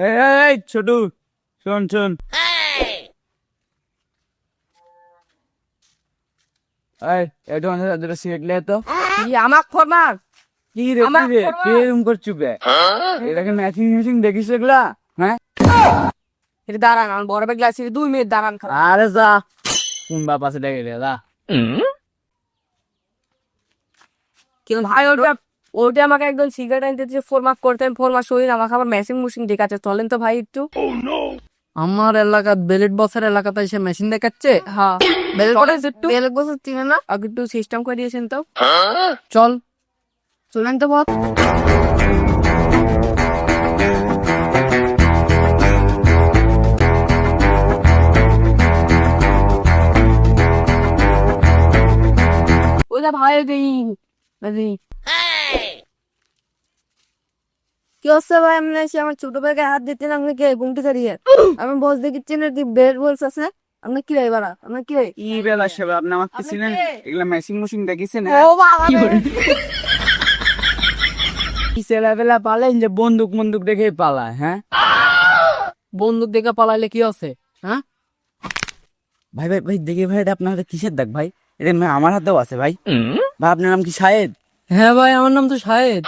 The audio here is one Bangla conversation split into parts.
এই ছোটু, শোন শোন, এই একটু দুটো সিগারেট লে তো। কি আমাক ফরমার? কি রে আমার কি রে করবা? কে এরকম করছু বে? এটাকে ম্যাচিং ম্যাচিং দেখিস এগুলা? হ্যাঁ এটা দাঁড়ান, আমি বড় ব্যাগ লাগছে 2 মিনিট দাঁড়ান। আরে যা, কোন বাপ আছে দেখে রে যা। কিন্তু ভাই ওটা আমাকে একদম সিগারেট আনতে দিয়েছে, ফরমার্ক করতে, আমি ফরমার্ক শরীর আমাকে আবার মেশিন মুশিন দেখাচ্ছে। চলেন তো ভাই একটু। আমার এলাকা বেলেট বসের এলাকাতে এসে মেশিন দেখাচ্ছে। হ্যাঁ বেলেট একটু বেলেট বস চিনে না? আগে একটু সিস্টেম করে দিয়েছেন তো। চল চলেন তো বস। ওটা ভাই দেই কি হচ্ছে ভাই? আপনি এসে আমার ছোট ভাইকে হাত দিতেন, আপনি কে গুমটি ছাড়িয়ে? আমি বস দেখছি না কি বেল বলছ আছে। আপনি কি রে বাড়া? আপনি কি রে? কি বেলা সেবা আপনি আমার কি চিনেন? এগুলা ম্যাচিং মুশিং দেখিছেন? ও বাবা কি ছেলেবেলা পালেন যে বন্দুক বন্দুক দেখে পালায়? হ্যাঁ বন্দুক দেখে পালাইলে কি আছে? হ্যাঁ ভাই ভাই ভাই দেখে ভাই, এটা আপনার হাতে কিসের দাগ ভাই? এটা আমার হাতেও আছে ভাই। ভাই আপনার নাম কি শাহেদ? হ্যাঁ ভাই, আমার নাম তো শাহেদ।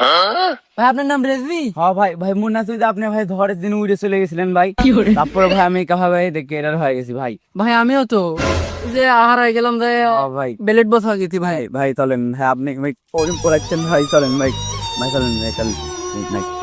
ভাই আপনার নাম রেজভি? হ্যাঁ ভাই ভাই মনে আছে যে আপনি ভাই ধরের দিন উড়ে চলে গেছিলেন ভাই। তারপরে ভাই আমি কাহা ভাই দেখে এরার হয়ে গেছি ভাই। ভাই আমিও তো যে হারাই গেলাম যে ভাই বেলেট বস হয়ে গেছি ভাই। ভাই ভাই চলেন, হ্যাঁ আপনি ভাই পড়াচ্ছেন ভাই, চলেন ভাই, ভাই চলেন ভাই চলেন ভাই।